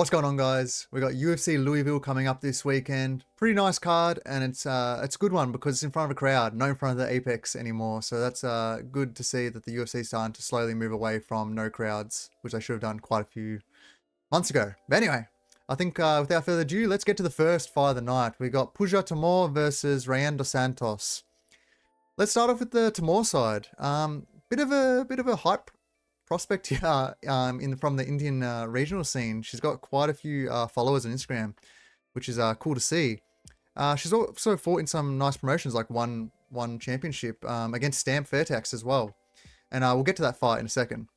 What's going on, guys? We got UFC Louisville coming up this weekend. Pretty nice card, and it's a good one because it's in front of a crowd, not in front of the Apex anymore. So that's good to see that the UFC is starting to slowly move away from no crowds, which they should have done quite a few months ago. But anyway, I think without further ado, let's get to the first fight of the night. We got Puja Tomar versus Rayane dos Santos. Let's start off with the Tomar side. Bit of a hype prospect here from the Indian regional scene. She's got quite a few followers on Instagram, which is cool to see. She's also fought in some nice promotions, like one championship against Stamp Fairtax as well. And we'll get to that fight in a second.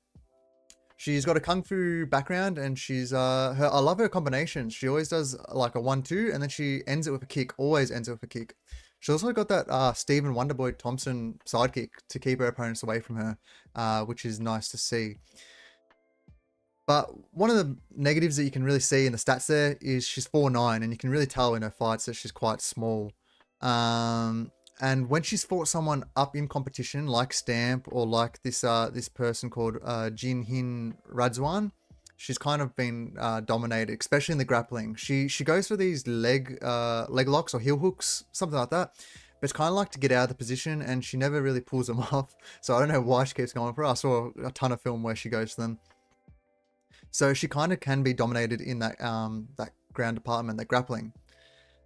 She's got a kung fu background, and she's I love her combinations. She always does like a 1-2, and then she ends it with a kick. Always ends it with a kick. She's also got that Stephen Wonderboy Thompson sidekick to keep her opponents away from her, which is nice to see. But one of the negatives that you can really see in the stats there is she's 4'9", and you can really tell in her fights that she's quite small. And when she's fought someone up in competition, like Stamp or like this person called Jinhin Radzwan, she's kind of been dominated, especially in the grappling. She goes for these leg locks or heel hooks, something like that. But it's kind of like to get out of the position, and she never really pulls them off. So I don't know why she keeps going for it. I saw a ton of film where she goes for them. So she kind of can be dominated in that that ground department, that grappling.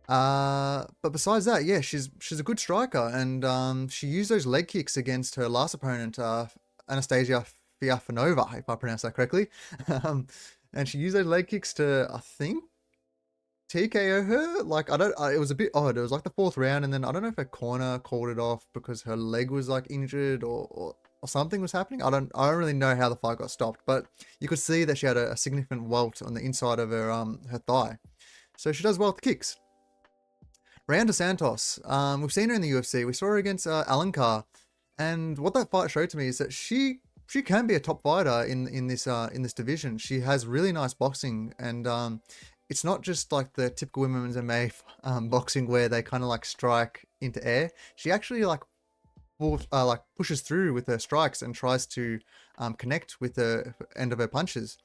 But besides that, yeah, she's a good striker, and she used those leg kicks against her last opponent, Anastasia Fiafanova, if I pronounce that correctly. And she used those leg kicks to, I think, TKO her. Like, it was a bit odd. It was like the fourth round, and then I don't know if her corner called it off because her leg was like injured or something was happening. I don't really know how the fight got stopped, but you could see that she had a significant welt on the inside of her thigh. So she does well with the kicks. Rayane dos Santos, we've seen her in the UFC. We saw her against Alencar, and what that fight showed to me is that she can be a top fighter in this division. She has really nice boxing, and it's not just like the typical women's MMA boxing where they kind of like strike into air. She actually like pushes through with her strikes and tries to connect with the end of her punches.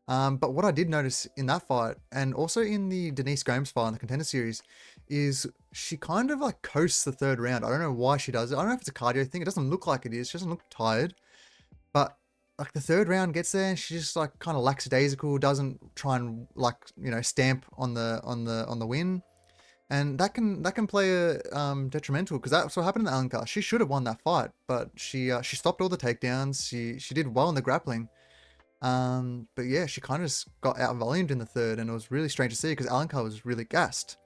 But what I did notice in that fight, and also in the Denise Gomes fight in the Contender Series, is she kind of like coasts the third round. I don't know why she does it. I don't know if it's a cardio thing. It doesn't look like it is. She doesn't look tired. But like the third round gets there, and she just like kind of lackadaisical, doesn't try and like, stamp on the win. And that can play detrimental, because that's what happened in the Alencar. She should have won that fight, but she stopped all the takedowns. She did well in the grappling. But yeah, she kind of just got out-volumed in the third, and it was really strange to see because Alencar was really gassed.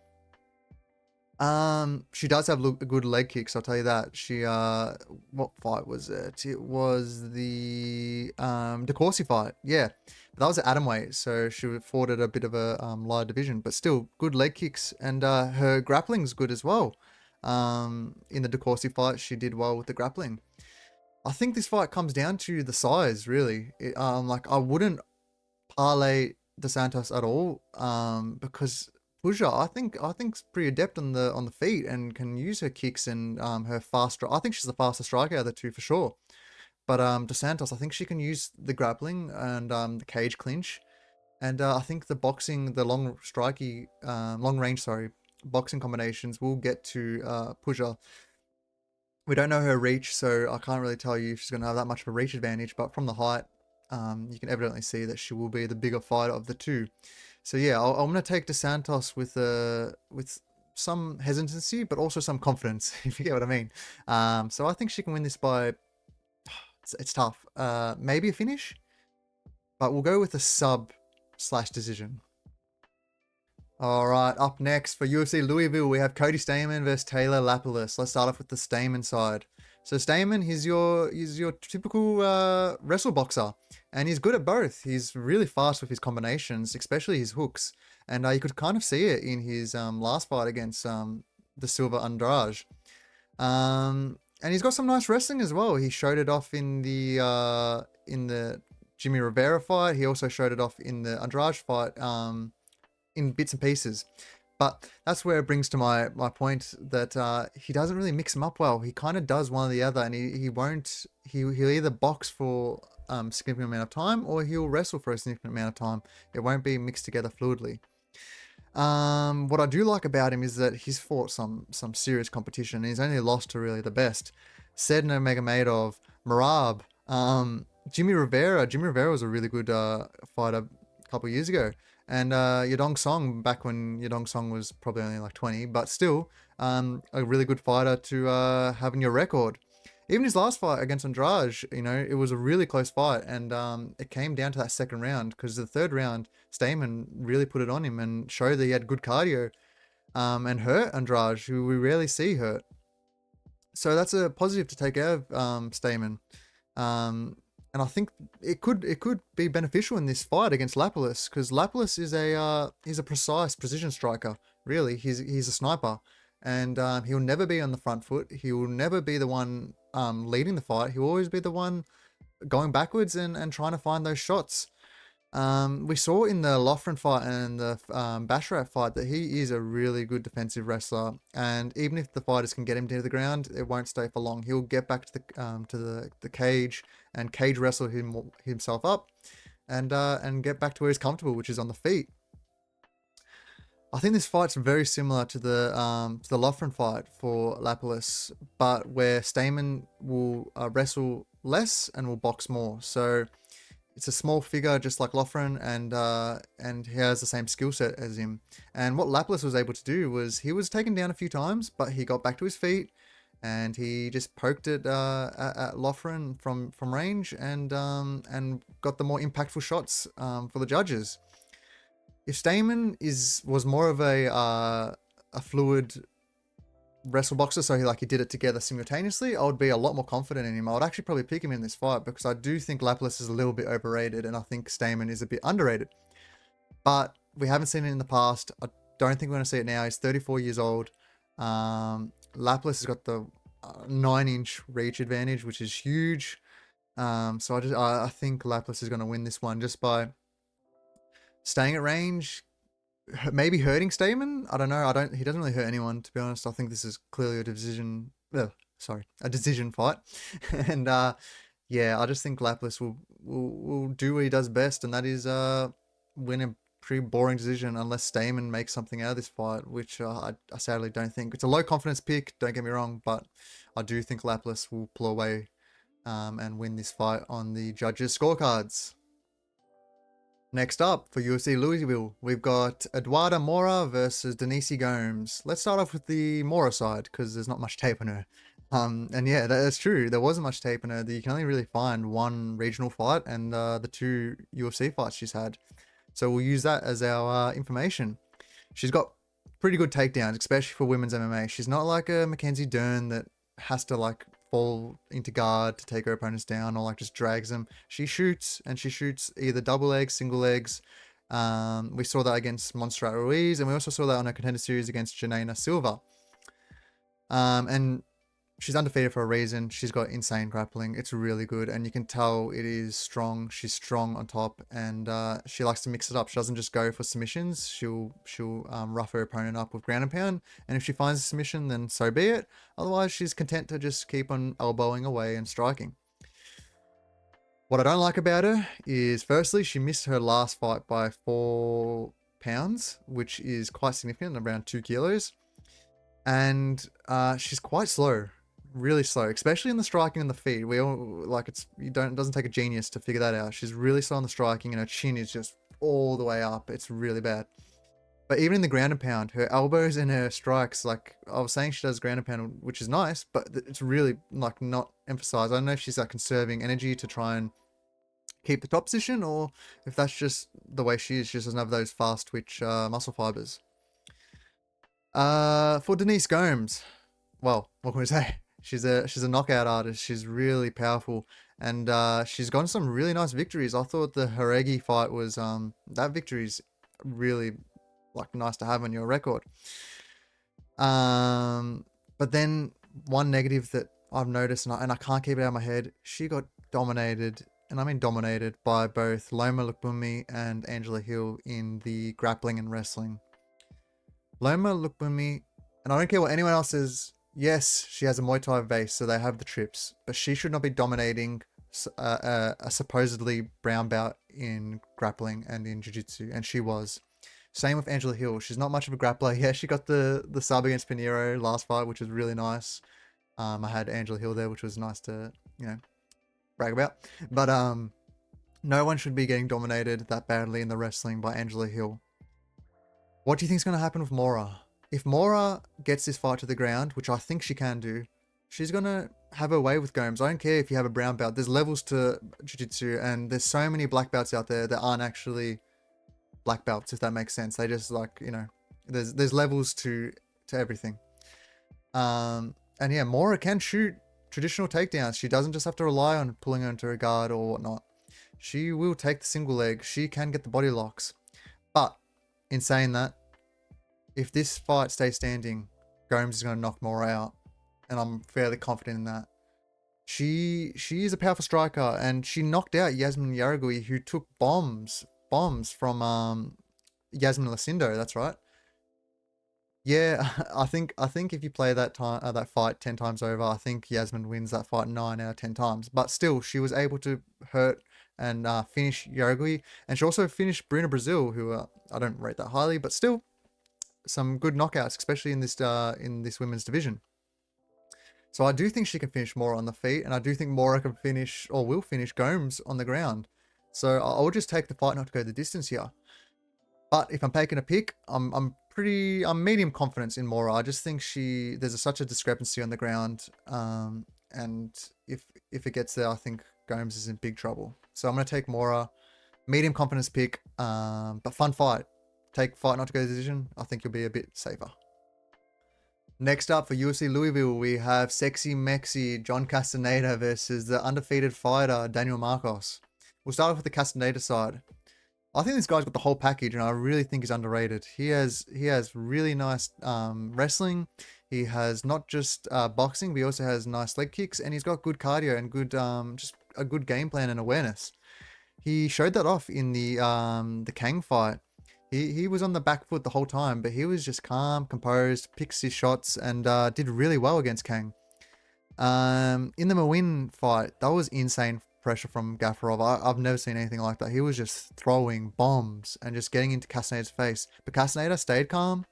She does have good leg kicks, I'll tell you that. She, what fight was it? It was the De Corsi fight, yeah. But that was at atomweight, so she fought at a bit of a lighter division, but still good leg kicks, and her grappling's good as well. In the De Corsi fight, she did well with the grappling. I think this fight comes down to the size, really. Like, I wouldn't parlay dos Santos at all, because Puja, I think's pretty adept on the feet and can use her kicks and her fast. I think she's the fastest striker out of the two for sure. But dos Santos, I think she can use the grappling and the cage clinch, and I think the boxing, the long range, boxing combinations will get to Puja. We don't know her reach, so I can't really tell you if she's going to have that much of a reach advantage, but from the height, you can evidently see that she will be the bigger fighter of the two. So yeah, I'm going to take dos Santos with some hesitancy, but also some confidence, if you get what I mean. So I think she can win this by, it's tough, maybe a finish, but we'll go with a sub/decision. Alright, up next for UFC Louisville, we have Cody Stamann versus Taylor Lapilus. Let's start off with the Stamann side. So Stamann, he's your typical wrestle boxer, and he's good at both. He's really fast with his combinations, especially his hooks, and you could kind of see it in his last fight against the Silva Andrade. And he's got some nice wrestling as well. He showed it off in the Jimmy Rivera fight. He also showed it off in the Andrade fight, in bits and pieces. But that's where it brings to my point that he doesn't really mix them up well. He kind of does one or the other, and he'll either box for significant amount of time, or he'll wrestle for a significant amount of time. It won't be mixed together fluidly. What I do like about him is that he's fought some serious competition. He's only lost to really the best. Said Magomedov, Merab, Jimmy Rivera. Jimmy Rivera was a really good fighter a couple of years ago. And Yadong Song, back when Yadong Song was probably only like 20, but still a really good fighter to have in your record. Even his last fight against Andrade, it was a really close fight, and it came down to that second round, because the third round, Stamann really put it on him and showed that he had good cardio, and hurt Andrade, who we rarely see hurt. So that's a positive to take out of Stamann. And I think it could be beneficial in this fight against Lapilus, because Lapilus is he's a precise precision striker. Really, he's a sniper, and he'll never be on the front foot. He will never be the one leading the fight. He'll always be the one going backwards and trying to find those shots. We saw in the Loughran fight and the Basharat fight that he is a really good defensive wrestler, and even if the fighters can get him to the ground, it won't stay for long. He'll get back to the cage and cage wrestle himself up, and get back to where he's comfortable, which is on the feet. I think this fight's very similar to the Loughran fight for Lapilus, but where Stamann will wrestle less and will box more. So it's a small figure, just like Loughran, and he has the same skill set as him. And what Lapilus was able to do was he was taken down a few times, but he got back to his feet, and he just poked it at Loughran from range, and got the more impactful shots for the judges. If Stamann was more of a fluid wrestle boxer, so he did it together simultaneously, I would be a lot more confident in him. I would actually probably pick him in this fight, because I do think Lapilus is a little bit overrated, and I think Stamann is a bit underrated. But we haven't seen it in the past. I don't think we're going to see it now. He's 34 years old. Lapilus has got the 9-inch reach advantage, which is huge. So I think Lapilus is going to win this one just by staying at range, maybe hurting Stamann. I don't know. He doesn't really hurt anyone, to be honest. I think this is clearly a decision fight. And I just think Lapilus will do what he does best, and that is win a pretty boring decision, unless Stamann makes something out of this fight, which I sadly don't think. It's a low confidence pick, don't get me wrong, but I do think Lapilus will pull away and win this fight on the judges' scorecards. Next up, for UFC Louisville, we've got Eduarda Moura versus Denise Gomes. Let's start off with the Moura side, because there's not much tape on her. And yeah, that's true. There wasn't much tape on her. You can only really find one regional fight and the 2 UFC fights she's had. So we'll use that as our information. She's got pretty good takedowns, especially for women's MMA. She's not like a Mackenzie Dern that has to fall into guard to take her opponents down, or just drags them. She shoots, and she shoots either double legs, single legs. We saw that against Montserrat Ruiz, and we also saw that on her contender series against Janaina Silva. And she's undefeated for a reason. She's got insane grappling. It's really good, and you can tell it is strong. She's strong on top, and she likes to mix it up. She doesn't just go for submissions. She'll rough her opponent up with ground and pound, and if she finds a submission, then so be it. Otherwise, she's content to just keep on elbowing away and striking. What I don't like about her is, firstly, she missed her last fight by 4 pounds, which is quite significant, around 2 kilos. And she's quite slow. Really slow, especially in the striking and the feet. We all it doesn't take a genius to figure that out. She's really slow on the striking, and her chin is just all the way up. It's really bad. But even in the ground and pound, her elbows and her strikes, I was saying, she does ground and pound, which is nice, but it's really not emphasized. I don't know if she's conserving energy to try and keep the top position, or if that's just the way she is. She just doesn't have those fast twitch muscle fibers. For Denise Gomes, well, what can we say? She's a knockout artist. She's really powerful, and she's gotten some really nice victories. I thought the Haregi fight was that victory's really nice to have on your record. But then one negative that I've noticed, and I can't keep it out of my head, she got dominated, and I mean dominated, by both Loma Lukbunmi and Angela Hill in the grappling and wrestling. Loma Lukbunmi, and I don't care what anyone else says, yes, she has a Muay Thai base, so they have the trips, but she should not be dominating a supposedly brown belt in grappling and in jiu-jitsu, and she was. Same with Angela Hill. She's not much of a grappler. Yeah, she got the sub against Pinheiro last fight, which was really nice. I had Angela Hill there, which was nice to, brag about. But no one should be getting dominated that badly in the wrestling by Angela Hill. What do you think is going to happen with Moura? If Moura gets this fight to the ground, which I think she can do, she's going to have her way with Gomes. I don't care if you have a brown belt. There's levels to jiu-jitsu, and there's so many black belts out there that aren't actually black belts, if that makes sense. They just there's levels to everything. And yeah, Moura can shoot traditional takedowns. She doesn't just have to rely on pulling her into a guard or whatnot. She will take the single leg. She can get the body locks. But in saying that, if this fight stays standing, Gomes is going to knock Moura out, and I'm fairly confident in that. She is a powerful striker, and she knocked out Yasmin Yaragui, who took bombs from Yasmin Lucindo. That's right. Yeah, I think if you play that fight 10 times over, I think Yasmin wins that fight 9 out of 10 times. But still, she was able to hurt and finish Yaragui, and she also finished Bruna Brazil, who I don't rate that highly, but still some good knockouts, especially in this women's division. So I do think she can finish Moura on the feet, and I do think Moura can finish, or will finish, Gomes on the ground. So I'll just take the fight not to go the distance here. But if I'm taking a pick, I'm medium confidence in Moura. I just think there's such a discrepancy on the ground, and if it gets there, I think Gomes is in big trouble. So I'm going to take Moura, medium confidence pick, but fun fight. Take fight not to go to the decision. I think you'll be a bit safer. Next up for UFC Louisville, we have Sexy Mexi John Castaneda versus the undefeated fighter Daniel Marcos. We'll start off with the Castaneda side. I think this guy's got the whole package, and I really think he's underrated. He has really nice wrestling. He has not just boxing, but he also has nice leg kicks, and he's got good cardio and good just a good game plan and awareness. He showed that off in the Kang fight. He was on the back foot the whole time, but he was just calm, composed, picks his shots, and did really well against Kang. In the Mawin fight, that was insane pressure from Gafarov. I've never seen anything like that. He was just throwing bombs and just getting into Castaneda's face. But Castaneda stayed calm,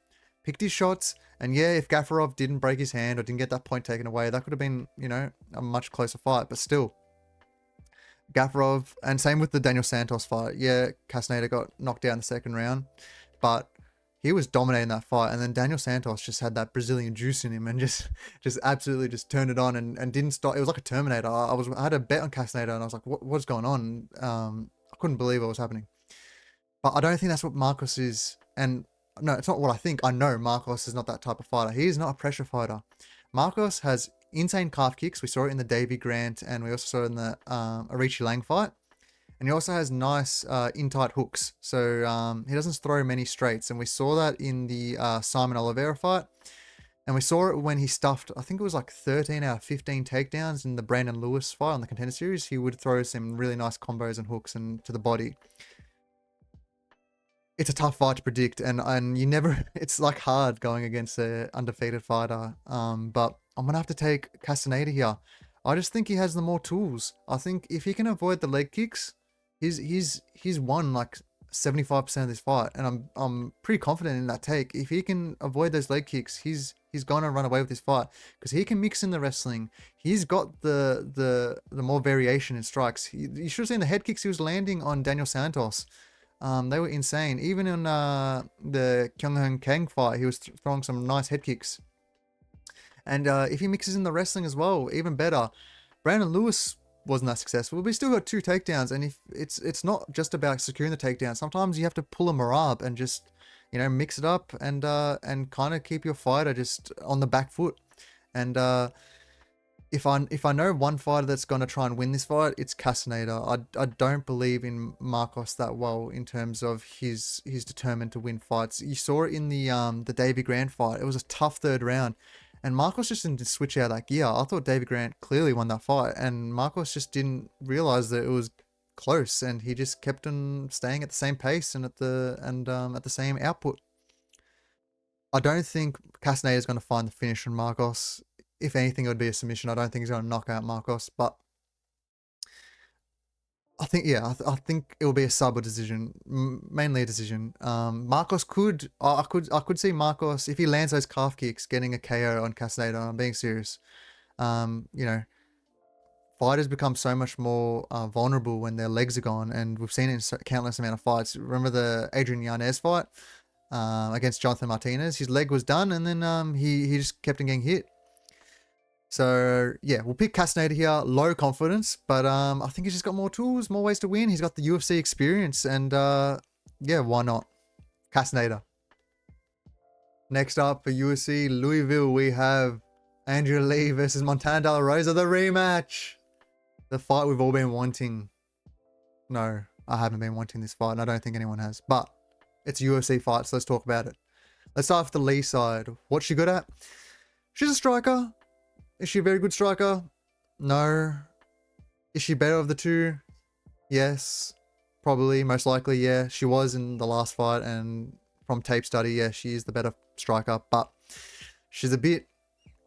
picked his shots, and yeah, if Gafarov didn't break his hand or didn't get that point taken away, that could have been, a much closer fight. But still, Gafarov, and same with the Daniel Santos fight. Yeah, Castaneda got knocked out in the second round, but he was dominating that fight. And then Daniel Santos just had that Brazilian juice in him and just absolutely just turned it on and didn't stop. It was like a Terminator. I had a bet on Castaneda, and I was like, what's going on? I couldn't believe what was happening. But I don't think that's what Marcos is. And no, it's not what I think. I know Marcos is not that type of fighter. He is not a pressure fighter. Marcos has insane calf kicks. We saw it in the Davy Grant, and we also saw it in the Arichi Lang fight. And he also has nice in-tight hooks. So he doesn't throw many straights. And we saw that in the Simon Oliveira fight. And we saw it when he stuffed, I think it was like 13 out of 15 takedowns in the Brandon Lewis fight on the Contender Series. He would throw some really nice combos and hooks and to the body. It's a tough fight to predict, and you never, it's like hard going against an undefeated fighter. But I'm gonna have to take Castaneda here. I just think he has the more tools. I think if he can avoid the leg kicks, he's won like 75% of this fight, and I'm pretty confident in that take. If he can avoid those leg kicks, he's gonna run away with this fight because he can mix in the wrestling. He's got the more variation in strikes. You should have seen the head kicks he was landing on Daniel Santos. They were insane. Even in the Kyung-Hun Kang fight, he was throwing some nice head kicks. And if he mixes in the wrestling as well, even better. Brandon Lewis wasn't that successful, but he still got 2 takedowns. And if it's not just about securing the takedown. Sometimes you have to pull a Marab and just, mix it up and kind of keep your fighter just on the back foot. And if I know one fighter that's going to try and win this fight, it's Castaneda. I don't believe in Marcos that well in terms of he's determined to win fights. You saw it in the Davy Grant fight. It was a tough third round, and Marcos just didn't switch out that gear. I thought Davy Grant clearly won that fight, and Marcos just didn't realize that it was close, and he just kept on staying at the same pace and at the same output. I don't think Castaneda is going to find the finish on Marcos. If anything, it would be a submission. I don't think he's going to knock out Marcos, but I think, yeah, I think it will be a sub or decision, mainly a decision. Marcos could, I could see Marcos, if he lands those calf kicks, getting a KO on Castaneda. I'm being serious. You know, fighters become so much more vulnerable when their legs are gone, and we've seen it in countless amount of fights. Remember the Adrian Yanez fight against Jonathan Martinez? His leg was done, and then he just kept on getting hit. So yeah, we'll pick Castaneda here. Low confidence, but I think he's just got more tools, more ways to win. He's got the UFC experience, and yeah, why not? Castaneda. Next up for UFC Louisville, we have Andrea Lee versus Montana De La Rosa, the rematch. The fight we've all been wanting. No, I haven't been wanting this fight, and I don't think anyone has. But it's a UFC fight, so let's talk about it. Let's start with the Lee side. What's she good at? She's a striker. Is she a very good striker? No. Is she better of the two? Yes. Probably, most likely, yeah. She was in the last fight, and from tape study, yeah, she is the better striker, but she's a bit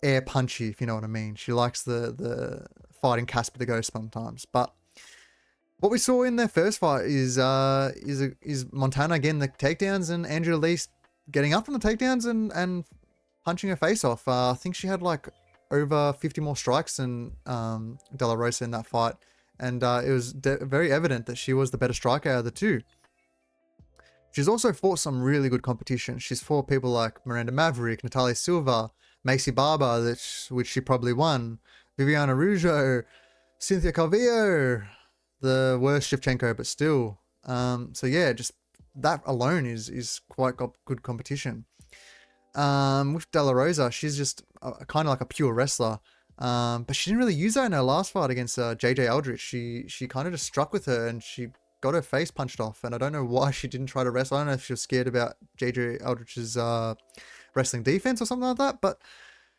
air punchy, if you know what I mean. She likes the fighting Casper the Ghost sometimes. But what we saw in their first fight is Montana getting the takedowns and Andrea Lee getting up from the takedowns and punching her face off. I think she had like over 50 more strikes than De La Rosa in that fight, and it was very evident that she was the better striker out of the two. She's also fought some really good competition. She's fought people like Miranda Maverick, Natalia Silva, Macy Barber, which she probably won, Viviana Rougeau, Cynthia Calvillo, the worst Shevchenko, but still. So yeah, just that alone is quite good competition. With De La Rosa, she's just kind of like a pure wrestler. But she didn't really use that in her last fight against JJ Eldridge. She kind of just struck with her and she got her face punched off. And I don't know why she didn't try to wrestle. I don't know if she was scared about JJ Eldridge's wrestling defense or something like that. But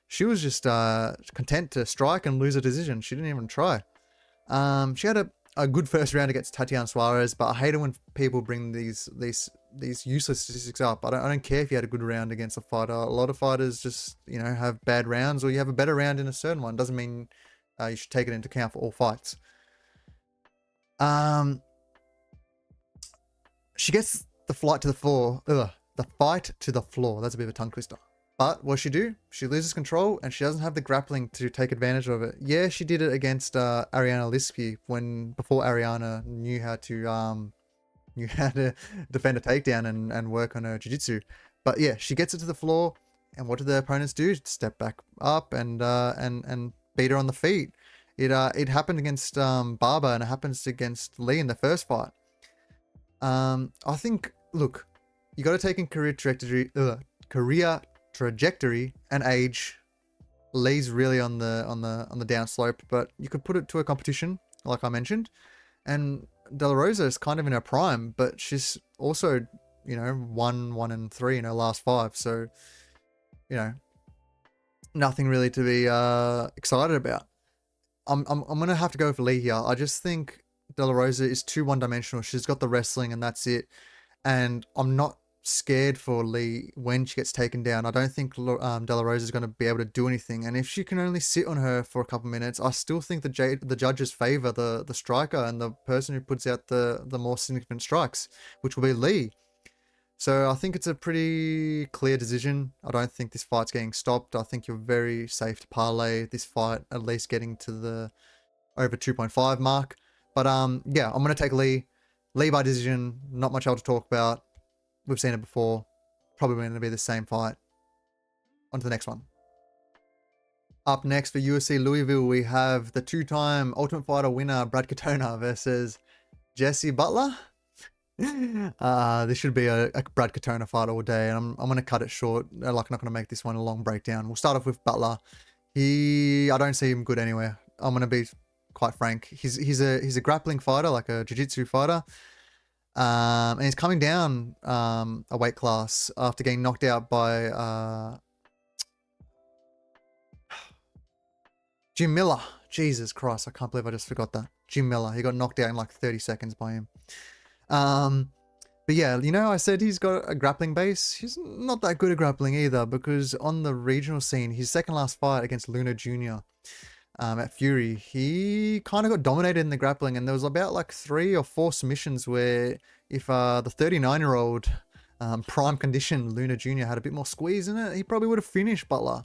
she was just content to strike and lose a decision. She didn't even try. She had a good first round against Tatiana Suarez, but I hate it when people bring these useless statistics up. I don't care if you had a good round against a fighter. A lot of fighters just, you know, have bad rounds, or you have a better round in a certain one. Doesn't mean you should take it into account for all fights. She gets the fight to the floor. The fight to the floor. That's a bit of a tongue twister. But what she do? She loses control and she doesn't have the grappling to take advantage of it. Yeah, she did it against Ariana Lipski before Ariana knew how to defend a takedown and work on her jiu-jitsu. But yeah, she gets it to the floor, and what do the opponents do? Step back up and beat her on the feet. It happened against Barber, and it happens against Lee in the first fight. I think, look, you got to take in career trajectory and age. Lee's really on the down slope, but you could put it to a competition, like I mentioned, and De La Rosa is kind of in her prime, but she's also, you know, 1-3 in her last 5, so, you know, nothing really to be excited about. I'm gonna have to go for Lee here. I just think De La Rosa is too one-dimensional. She's got the wrestling and that's it, and I'm not scared for Lee when she gets taken down. I don't think De La Rosa is going to be able to do anything, and if she can only sit on her for a couple minutes, I still think the judges favor the striker and the person who puts out the more significant strikes, which will be Lee. So I think it's a pretty clear decision. I don't think this fight's getting stopped. I think you're very safe to parlay this fight at least getting to the over 2.5 mark. But yeah, I'm going to take Lee by decision. Not much else to talk about. We've seen it before. Probably going to be the same fight. On to the next one. Up next for UFC Louisville, we have the 2-time Ultimate Fighter winner Brad Katona versus Jesse Butler. This should be a Brad Katona fight all day, and I'm going to cut it short. I'm not going to make this one a long breakdown. We'll start off with Butler. I don't see him good anywhere. I'm going to be quite frank. He's a grappling fighter, like a jiu-jitsu fighter. And he's coming down a weight class after getting knocked out by Jim Miller. Jesus Christ, I can't believe I just forgot that. Jim Miller. He got knocked out in like 30 seconds by him. But yeah, you know, I said he's got a grappling base. He's not that good at grappling either, because on the regional scene, his second last fight against Luna Jr., at Fury, he kind of got dominated in the grappling, and there was about like 3 or 4 submissions where if the 39-year-old prime condition Luna Jr. had a bit more squeeze in it, he probably would have finished Butler.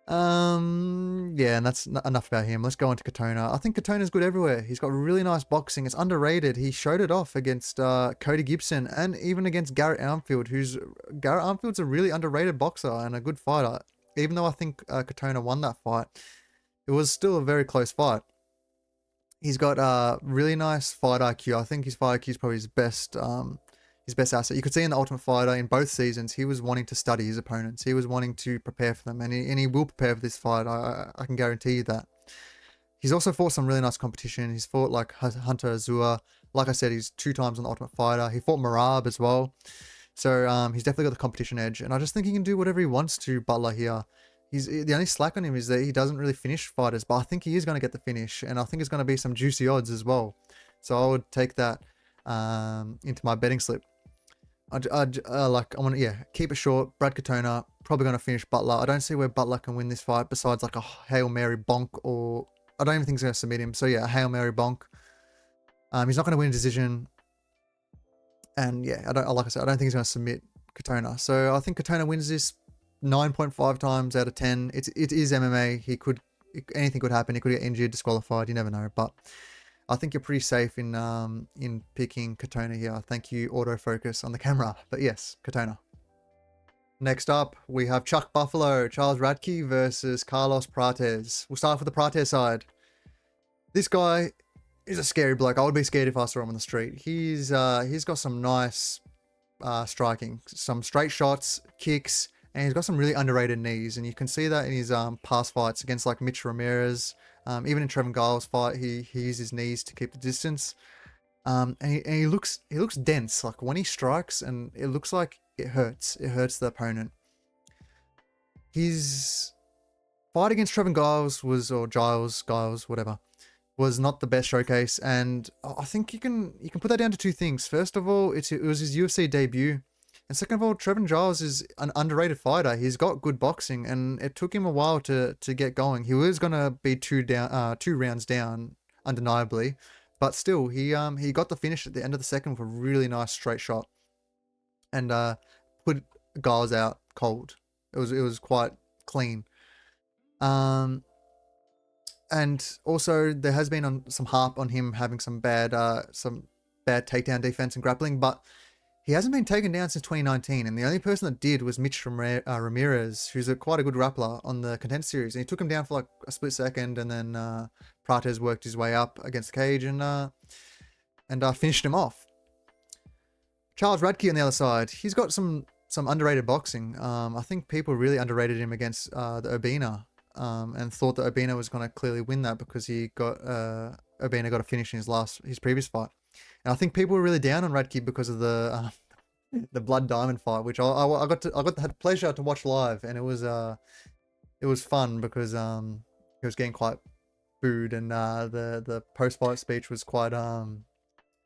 Yeah, and that's enough about him. Let's go on to Katona. I think Katona's good everywhere. He's got really nice boxing. It's underrated. He showed it off against Cody Gibson and even against Garrett Armfield, Garrett Armfield's a really underrated boxer and a good fighter. Even though I think Katona won that fight, it was still a very close fight. He's got really nice fight IQ. I think his fight IQ is probably his best asset. You could see in the Ultimate Fighter in both seasons, he was wanting to study his opponents. He was wanting to prepare for them, and he will prepare for this fight. I can guarantee you that. He's also fought some really nice competition. He's fought like Hunter Azua. Like I said, he's 2 times on the Ultimate Fighter. He fought Moura as well. So he's definitely got the competition edge, and I just think he can do whatever he wants to Butler here. The only slack on him is that he doesn't really finish fighters, but I think he is going to get the finish, and I think it's going to be some juicy odds as well. So I would take that into my betting slip. I want to keep it short. Brad Katona probably going to finish Butler. I don't see where Butler can win this fight besides like a Hail Mary bonk, or I don't even think he's going to submit him. So yeah, a Hail Mary bonk. He's not going to win a decision, and yeah, like I said, I don't think he's going to submit Katona. So I think Katona wins this 9.5 times out of 10. It is MMA. Anything could happen. He could get injured, disqualified. You never know, but I think you're pretty safe in picking Katona here. Thank you, autofocus on the camera. But yes, Katona. Next up, we have Chuck Buffalo, Charles Radtke versus Carlos Prates. We'll start with the Prates side. This guy is a scary bloke. I would be scared if I saw him on the street. He's got some nice striking, some straight shots, kicks, and he's got some really underrated knees. And you can see that in his past fights against like Mitch Ramirez. Even in Trevin Giles' fight, he used his knees to keep the distance. And he looks dense. Like when he strikes, and it looks like it hurts. It hurts the opponent. His fight against Trevin Giles Giles, whatever, was not the best showcase. And I think you can put that down to 2 things. First of all, it was his UFC debut. And second of all, Trevin Giles is an underrated fighter. He's got good boxing, and it took him a while to get going. He was going to be 2 rounds down, undeniably. But still, he got the finish at the end of the second with a really nice straight shot. And put Giles out cold. It was quite clean. And also, there has been some harp on him having some bad takedown defense and grappling, but he hasn't been taken down since 2019, and the only person that did was Mitch Ramirez, who's quite a good grappler on the Contender Series. And he took him down for like a split second, and then Prates worked his way up against the cage and finished him off. Charles Radtke on the other side, he's got some underrated boxing. I think people really underrated him against the Urbina, and thought that Urbina was going to clearly win that because Urbina got a finish in his previous fight. And I think people were really down on Radtke because of the Blood Diamond fight, which I got the pleasure to watch live, and it was fun because he was getting quite booed, and the post fight speech was quite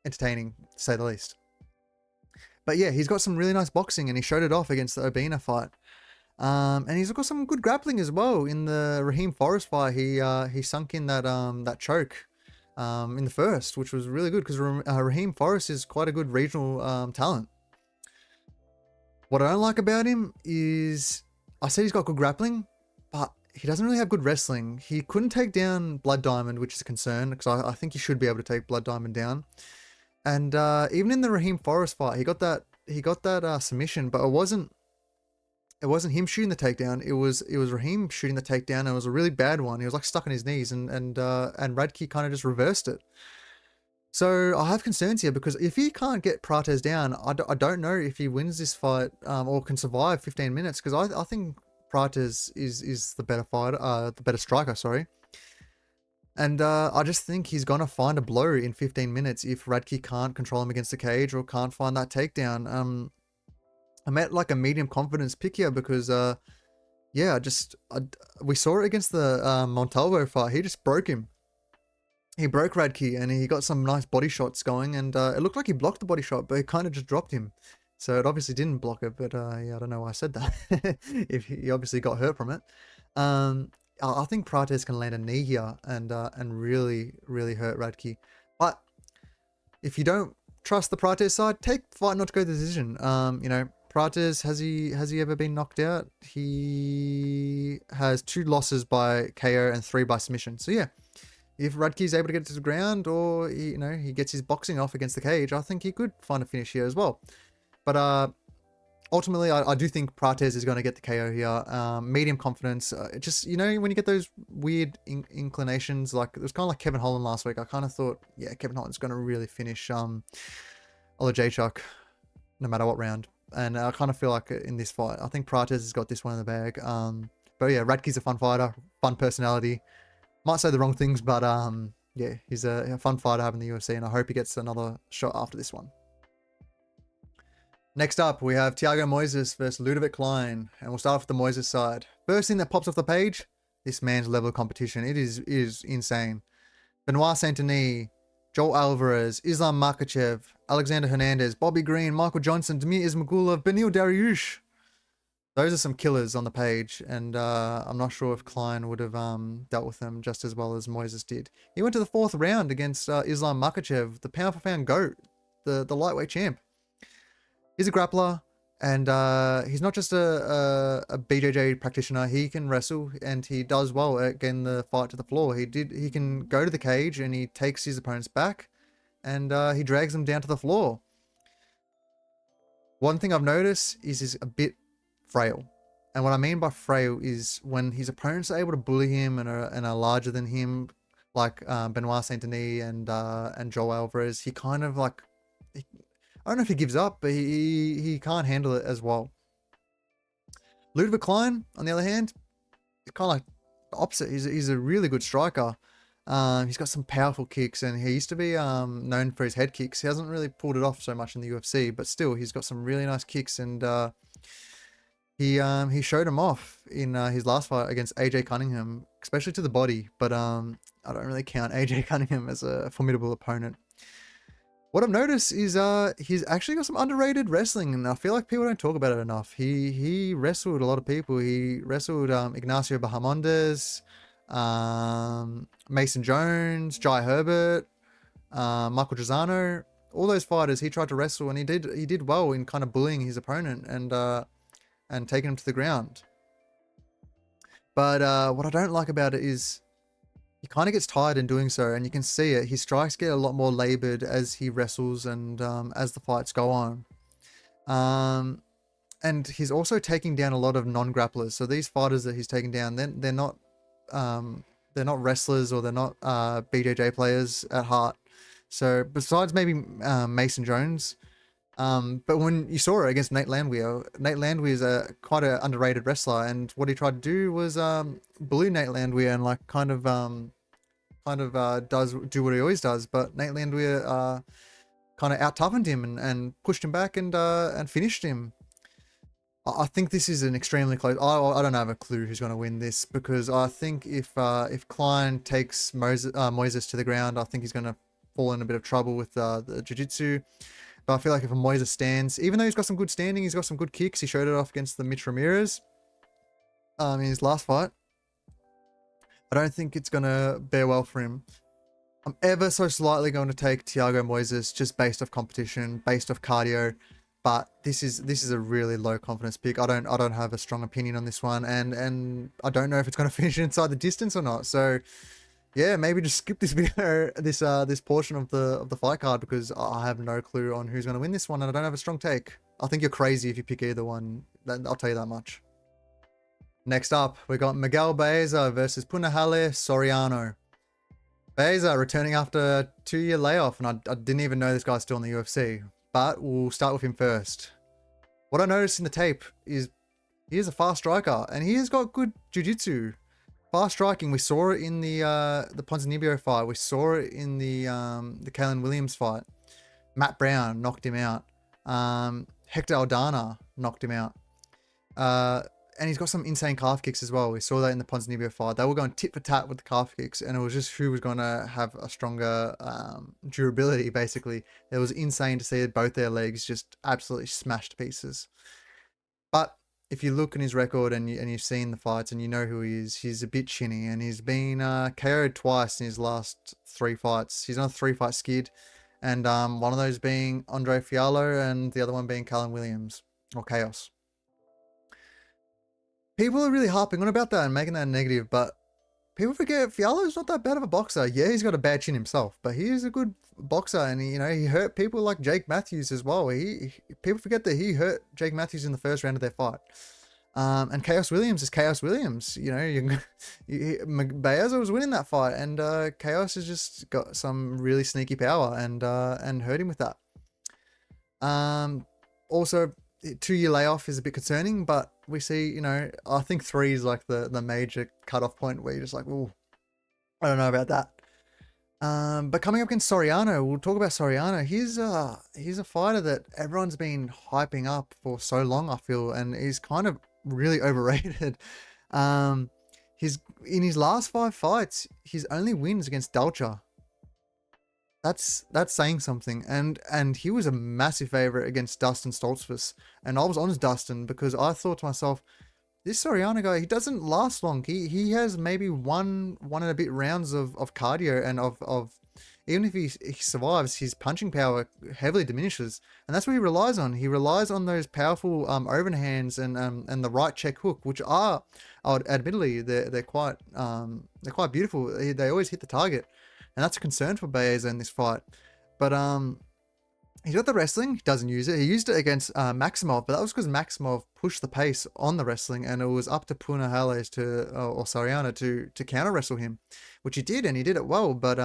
entertaining to say the least. But yeah, he's got some really nice boxing, and he showed it off against the Urbina fight. And he's got some good grappling as well. In the Raheem Forrest fight, he sunk in that choke in the first, which was really good because Raheem Forrest is quite a good regional talent. What I don't like about him is, I said he's got good grappling, but he doesn't really have good wrestling. He couldn't take down Blood Diamond, which is a concern because I think he should be able to take Blood Diamond down. And even in the Raheem Forrest fight, he got that submission, but it wasn't him shooting the takedown. It was Raheem shooting the takedown, and it was a really bad one. He was like stuck on his knees, and Radtke kind of just reversed it. So I have concerns here because if he can't get Prates down, I don't know if he wins this fight or can survive 15 minutes, because I think Prates is the better fighter, the better striker, sorry. And I just think he's going to find a blow in 15 minutes if Radtke can't control him against the cage or can't find that takedown. I'm at like a medium confidence pick here because, we saw it against the Montalvo fight. He just broke him. He broke Radtke, and he got some nice body shots going, and it looked like he blocked the body shot, but it kind of just dropped him. So it obviously didn't block it, but I don't know why I said that. If he obviously got hurt from it. I think Prates can land a knee here and really, really hurt Radtke. But if you don't trust the Prates side, take fight not to go the decision. You know, Prates, has he ever been knocked out? He has 2 losses by KO and 3 by submission. So yeah, if Radtke's able to get it to the ground, or you know, he gets his boxing off against the cage, I think he could find a finish here as well. But ultimately, I do think Prates is going to get the KO here. Medium confidence. Just, you know, when you get those weird inclinations, like it was kind of like Kevin Holland last week. I kind of thought, yeah, Kevin Holland's going to really finish Olajaychuk no matter what round. And I kind of feel like in this fight, I think Prates has got this one in the bag. But yeah, Radtke's a fun fighter, fun personality. Might say the wrong things, but yeah, he's a fun fighter having the UFC, and I hope he gets another shot after this one. Next up, we have Thiago Moises versus Ludovit Klein, and we'll start with the Moises side. First thing that pops off the page, this man's level of competition. It is insane. Benoit Saint-Denis, Joel Alvarez, Islam Makhachev, Alexander Hernandez, Bobby Green, Michael Johnson, Demir Ismagulov, Benil Dariush. Those are some killers on the page, and I'm not sure if Klein would have dealt with them just as well as Moises did. He went to the 4th round against Islam Makhachev, the pound-for-pound GOAT, the lightweight champ. He's a grappler, and he's not just a BJJ practitioner. He can wrestle, and he does well at getting the fight to the floor. He can go to the cage, and he takes his opponents back, and he drags them down to the floor. One thing I've noticed is he's a bit frail. And what I mean by frail is when his opponents are able to bully him and are larger than him, like Benoit Saint-Denis and Joel Alvarez, he kind of like... I don't know if he gives up, but he can't handle it as well. Ludovit Klein, on the other hand, is kind of like the opposite. He's a really good striker. He's got some powerful kicks, and he used to be known for his head kicks. He hasn't really pulled it off so much in the UFC, but still, he's got some really nice kicks, and he showed him off in his last fight against AJ Cunningham, especially to the body. But I don't really count AJ Cunningham as a formidable opponent. What I've noticed is he's actually got some underrated wrestling, and I feel like people don't talk about it enough. He wrestled a lot of people. He wrestled Ignacio Bahamondes, Mason Jones, Jai Herbert, Michael Trezano. All those fighters he tried to wrestle, and he did well in kind of bullying his opponent and taking him to the ground. But what I don't like about it is he kind of gets tired in doing so, and you can see it. His strikes get a lot more labored as he wrestles and as the fights go on. And he's also taking down a lot of non-grapplers. So these fighters that he's taking down, they're not wrestlers, or they're not BJJ players at heart. So besides maybe Mason Jones, but when you saw it against Nate Landwehr is quite an underrated wrestler, and what he tried to do was bully Nate Landwehr and like kind of do what he always does. But Nate Landwehr kind of out-toughened him and pushed him back and finished him. I think this is an extremely close... I don't have a clue who's going to win this, because I think if Klein takes Moises to the ground, I think he's going to fall in a bit of trouble with the jiu-jitsu. But I feel like if a Moises stands, even though he's got some good standing, he's got some good kicks. He showed it off against the Mitch Ramirez in his last fight. I don't think it's going to bear well for him. I'm ever so slightly going to take Thiago Moises just based off competition, based off cardio. But this is a really low confidence pick. I don't have a strong opinion on this one, and I don't know if it's going to finish inside the distance or not. So yeah, maybe just skip this video, this portion of the fight card, because I have no clue on who's going to win this one, and I don't have a strong take. I think you're crazy if you pick either one. I'll tell you that much. Next up, we got Miguel Baeza versus Punahele Soriano. Baeza returning after a 2-year layoff, and I didn't even know this guy's still in the UFC. But we'll start with him first. What I noticed in the tape is he is a fast striker, and he has got good jiu-jitsu. Fast striking, we saw it in the Ponzinibbio fight. We saw it in the Kalen Williams fight. Matt Brown knocked him out. Hector Aldana knocked him out. And he's got some insane calf kicks as well. We saw that in the Ponzinibbio fight. They were going tit for tat with the calf kicks, and it was just who was going to have a stronger durability, basically. It was insane to see both their legs just absolutely smashed to pieces. But if you look in his record and you've seen the fights and you know who he is, he's a bit chinny, and he's been KO'd twice in his last 3 fights. He's on a 3-fight skid, and one of those being Andre Fiallo and the other one being Callum Williams, or Chaos. People are really harping on about that and making that negative, but people forget Fiallo's not that bad of a boxer. Yeah, he's got a bad chin himself, but he is a good boxer, and he hurt people like Jake Matthews as well. People forget that he hurt Jake Matthews in the first round of their fight. And Chaos Williams is Chaos Williams. Baeza was winning that fight, and Chaos has just got some really sneaky power and hurt him with that. Also, 2-year layoff is a bit concerning, but we see, I think 3 is like the major cutoff point where you're just like, oh, I don't know about that. But coming up against Soriano, we'll talk about Soriano. He's a fighter that everyone's been hyping up for so long, I feel, and he's kind of really overrated. In his last 5 fights, his only wins against Dalcha. That's saying something, and he was a massive favorite against Dustin Stoltzfus, and I was honest Dustin, because I thought to myself, this Soriano guy, he doesn't last long. He has maybe one and a bit rounds of cardio, and of even if he survives, his punching power heavily diminishes, and that's what he relies on. He relies on those powerful overhands and the right check hook, which are, admittedly, they're quite beautiful. They always hit the target. And that's a concern for Baeza in this fight. But he's got the wrestling. He doesn't use it. He used it against Maximov, but that was because Maximov pushed the pace on the wrestling, and it was up to Punahele or Soriano to counter wrestle him, which he did, and he did it well. But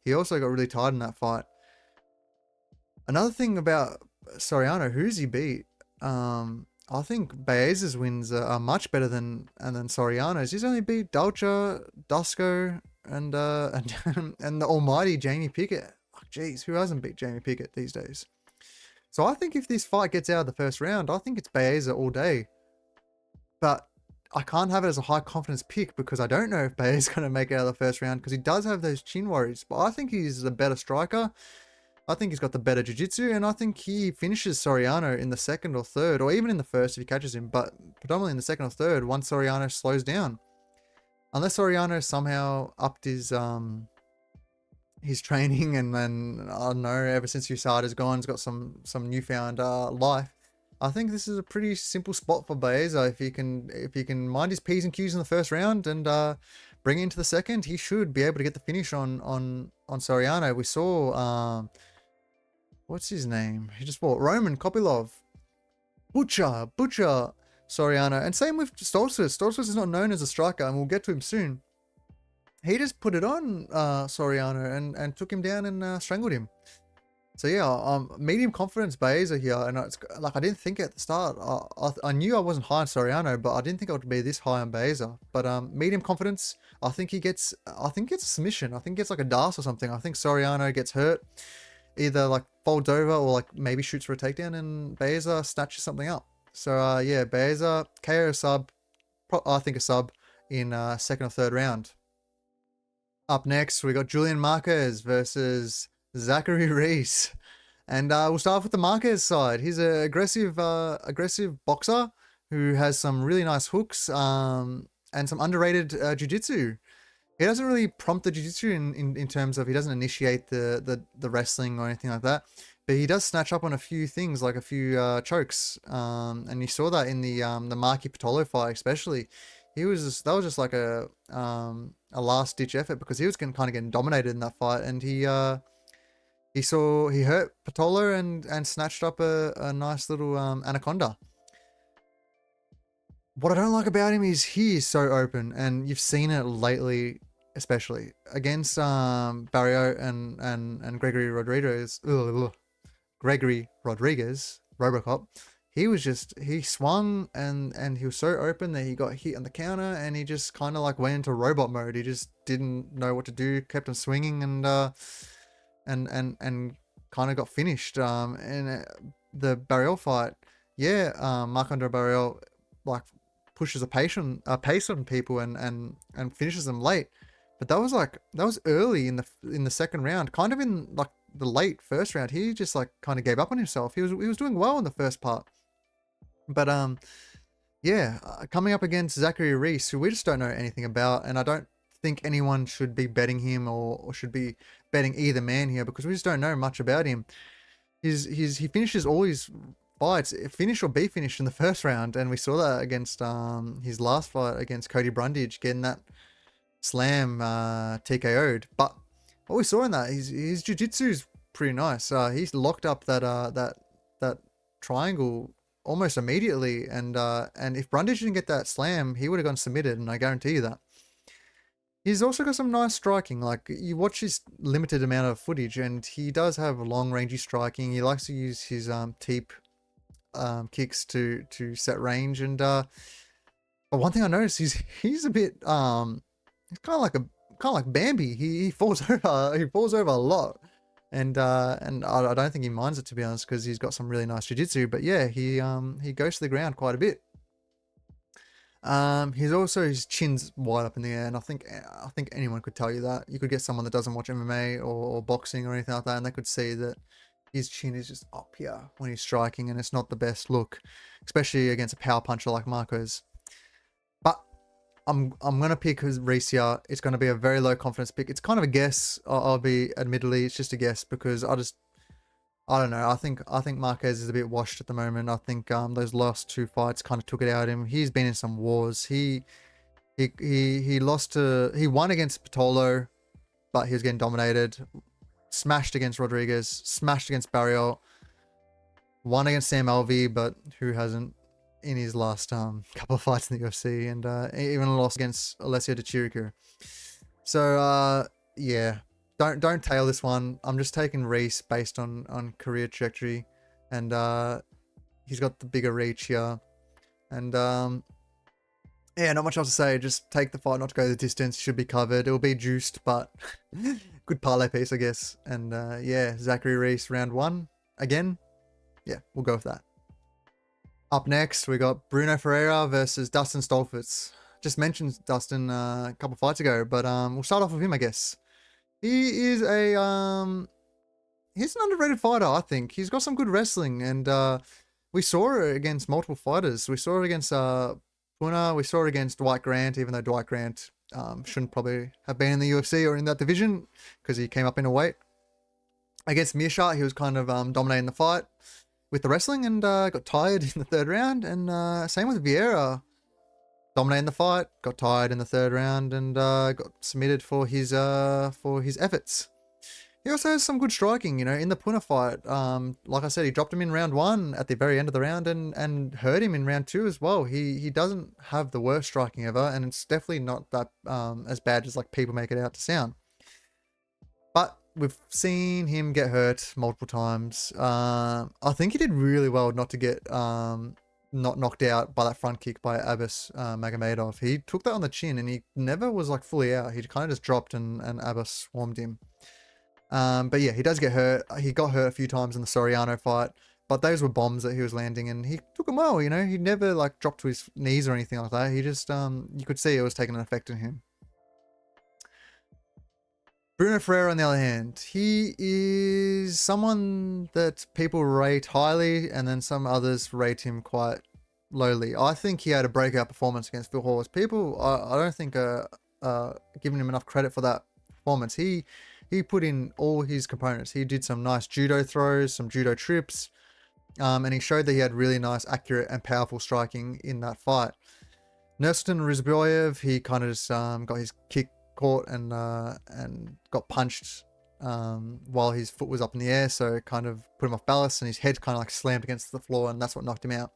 he also got really tired in that fight. Another thing about Soriano, who's he beat? I think Baeza's wins are much better than Soriano's. He's only beat Dalcha, Dusko, and the almighty Jamie Pickett. Oh, geez, who hasn't beat Jamie Pickett these days? So I think if this fight gets out of the first round, I think it's Baeza all day. But I can't have it as a high confidence pick, because I don't know if Baeza's going to make it out of the first round, because he does have those chin worries. But I think he's the better striker. I think he's got the better jiu-jitsu, and I think he finishes Soriano in the second or third, or even in the first if he catches him, but predominantly in the second or third once Soriano slows down. Unless Soriano somehow upped his training, and then, I don't know, ever since USADA's gone, he's got some newfound life. I think this is a pretty simple spot for Baeza. If he can mind his P's and Q's in the first round and bring it into the second, he should be able to get the finish on Soriano. We saw what's his name? He just fought Roman Kopylov. Butcher Soriano. And same with Stoltzfus. Stoltzfus is not known as a striker, and we'll get to him soon. He just put it on Soriano and took him down and strangled him. So yeah, medium confidence Baeza here, and it's like, I didn't think at the start. I knew I wasn't high on Soriano, but I didn't think I would be this high on Baeza. But medium confidence. I think he gets a submission. I think he gets like a DAS or something. I think Soriano gets hurt, either like folds over or like maybe shoots for a takedown, and Baeza snatches something up. So yeah, Baeza KO sub. I think a sub in second or third round. Up next, we got Julian Marquez versus Zachary Reese, and we'll start off with the Marquez side. He's an aggressive boxer who has some really nice hooks and some underrated jiu-jitsu. He doesn't really prompt the jiu-jitsu in terms of, he doesn't initiate the wrestling or anything like that, but he does snatch up on a few things, like a few chokes, and you saw that in the Marky Patolo fight especially. That was just like a last ditch effort, because he was kind of getting dominated in that fight, and he hurt Patolo and snatched up a nice little anaconda. What I don't like about him is he is so open, and you've seen it lately, especially against Barrio and Gregory Rodriguez. Robocop. He swung and he was so open that he got hit on the counter, and he just kind of like went into robot mode. He just didn't know what to do, kept on swinging, and kind of got finished. In the Barriel fight, Marc-Andre Barriel like pushes a pace on people and finishes them late. But that was early in the second round, kind of in like the late first round. He just like kind of gave up on himself. He was doing well in the first part. But yeah, coming up against Zachary Reese, who we just don't know anything about, and I don't think anyone should be betting him or should be betting either man here because we just don't know much about him. He finishes all his fights, finish or be finished in the first round, and we saw that against his last fight against Cody Brundage, getting that slam TKO'd. But what we saw in that, his jiu-jitsu is pretty nice. He's locked up that triangle almost immediately, and if Brundage didn't get that slam, he would have gone submitted, and I guarantee you that. He's also got some nice striking. Like, you watch his limited amount of footage, and he does have long rangey striking. He likes to use his teep kicks to set range. And but one thing I noticed, he's a bit he's kind of like Bambi. He falls over. He falls over a lot. And I don't think he minds it, to be honest, because he's got some really nice jiu-jitsu. But yeah, he goes to the ground quite a bit. He's also, his chin's wide up in the air, and I think anyone could tell you that. You could get someone that doesn't watch MMA or boxing or anything like that, and they could see that his chin is just up here when he's striking, and it's not the best look, especially against a power puncher like Marquez. But I'm gonna pick Reese here. It's gonna be a very low confidence pick. It's kind of a guess. I'll be, admittedly, it's just a guess because I don't know. I think Marquez is a bit washed at the moment. I think those last two fights kind of took it out of him. He's been in some wars. He won against Patolo, but he was getting dominated. Smashed against Rodriguez. Smashed against Barrios. Won against Sam Alvey, but who hasn't in his last couple of fights in the UFC, and even lost against Alessio De Chirico. So yeah. Don't tail this one. I'm just taking Reese based on career trajectory, and he's got the bigger reach here. And yeah, not much else to say. Just take the fight, not to go the distance. Should be covered. It'll be juiced, but good parlay piece, I guess. And yeah, Zachary Reese, round 1 again. Yeah, we'll go with that. Up next, we got Bruno Ferreira versus Dustin Stolfitz. Just mentioned Dustin a couple fights ago, but we'll start off with him, I guess. He is he's an underrated fighter, I think. He's got some good wrestling, and we saw it against multiple fighters. We saw it against Puna. We saw it against Dwight Grant, even though Dwight Grant shouldn't probably have been in the UFC or in that division because he came up in a weight. Against Meerschaert, he was kind of dominating the fight with the wrestling and got tired in the third round. And same with Vieira. Dominating the fight, got tired in the third round, and got submitted for his efforts. He also has some good striking, you know, in the Puna fight. Like I said, he dropped him in round 1 at the very end of the round, and hurt him in round 2 as well. He doesn't have the worst striking ever, and it's definitely not that as bad as like people make it out to sound. But we've seen him get hurt multiple times. I think he did really well not to get not knocked out by that front kick by Abbas Magomedov. He took that on the chin, and he never was like fully out. He kind of just dropped, and Abbas swarmed him. But yeah, he does get hurt. He got hurt a few times in the Soriano fight, but those were bombs that he was landing, and he took them well, you know. He never like dropped to his knees or anything like that. He just you could see it was taking an effect on him. Bruno Ferreira, on the other hand, he is someone that people rate highly, and then some others rate him quite lowly. I think he had a breakout performance against Phil Hawes. People, I don't think are giving him enough credit for that performance. He put in all his components. He did some nice judo throws, some judo trips, and he showed that he had really nice, accurate, and powerful striking in that fight. Nassourdine Rizboyev, he kind of just got his kick caught and got punched while his foot was up in the air, so it kind of put him off balance, and his head kind of like slammed against the floor, and that's what knocked him out.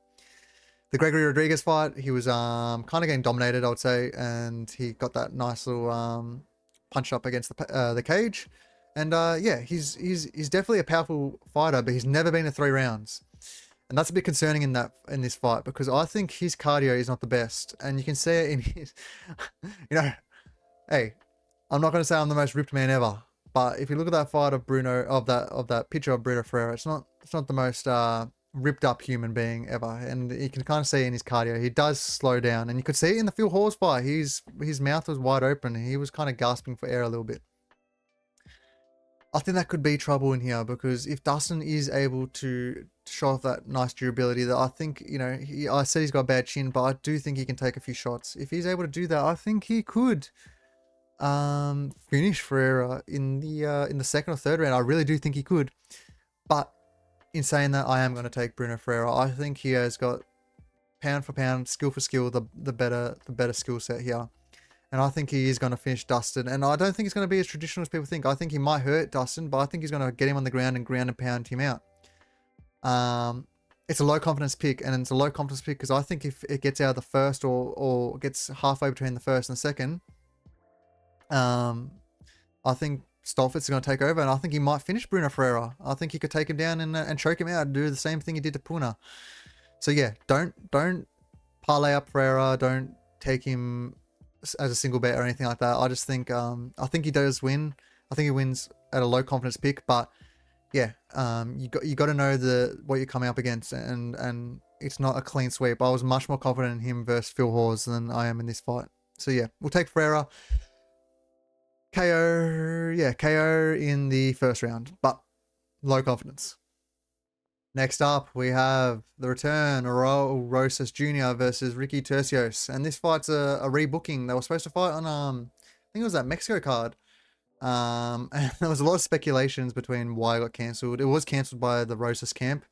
The Gregory Rodriguez fight, he was kind of getting dominated, I would say, and he got that nice little punch up against the cage, and yeah, he's definitely a powerful fighter, but he's never been to 3 rounds. And that's a bit concerning in this fight, because I think his cardio is not the best, and you can see it in his, you know. Hey, I'm not going to say I'm the most ripped man ever, but if you look at that fight of that picture of Bruno Ferreira, it's not the most ripped up human being ever, and you can kind of see in his cardio he does slow down, and you could see it in the Phil Hawes fight. His mouth was wide open, and he was kind of gasping for air a little bit. I think that could be trouble in here, because if Dustin is able to show off that nice durability that I think, you know, I said he's got a bad chin, but I do think he can take a few shots. If he's able to do that, I think he could finish Ferreira in the second or third round. I really do think he could. But in saying that, I am going to take Bruno Ferreira. I think he has got pound for pound, skill for skill, the better skill set here. And I think he is going to finish Dustin. And I don't think it's going to be as traditional as people think. I think he might hurt Dustin, but I think he's going to get him on the ground and pound him out. It's a low confidence pick, and it's a low confidence pick because I think if it gets out of the first or gets halfway between the first and the second, I think Stolfitz is going to take over, and I think he might finish Bruno Ferreira. I think he could take him down and choke him out and do the same thing he did to Puna. So yeah, don't parlay up Ferreira. Don't take him as a single bet or anything like that. I just think I think he does win. I think he wins at a low confidence pick, but yeah, you got to know what you're coming up against, and it's not a clean sweep. I was much more confident in him versus Phil Hawes than I am in this fight. So yeah, we'll take Ferreira. KO in the first round, but low confidence. Next up, we have the return of Rosas Jr. versus Ricky Tercios, and this fight's a rebooking. They were supposed to fight on I think it was that Mexico card. And there was a lot of speculations between why it got cancelled. It was cancelled by the Rosas camp,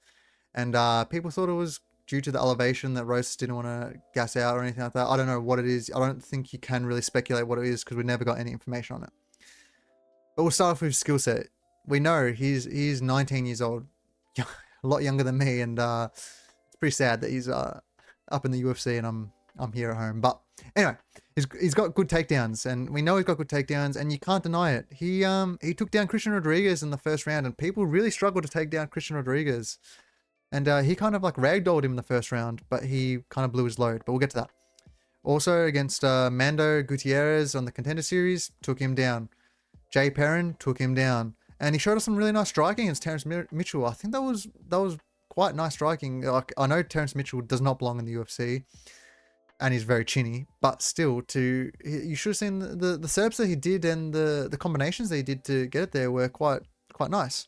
and people thought it was due to the elevation that Rosas didn't want to gas out or anything like that. I don't know what it is. I don't think you can really speculate what it is because we never got any information on it. But we'll start off with his skill set. We know he's 19 years old, a lot younger than me, and it's pretty sad that he's up in the UFC and I'm here at home. But anyway, he's got good takedowns, and we know he's got good takedowns, and you can't deny it. He took down Christian Rodriguez in the first round, and people really struggled to take down Christian Rodriguez. And he kind of like ragdolled him in the first round, but he kind of blew his load. But we'll get to that. Also against Mando Gutierrez on the Contender Series, took him down. Jay Perrin took him down. And he showed us some really nice striking against Terrence Mitchell. I think that was quite nice striking. Like, I know Terrence Mitchell does not belong in the UFC, and he's very chinny, but still, you should have seen the setups that he did and the combinations that he did to get it there were quite nice.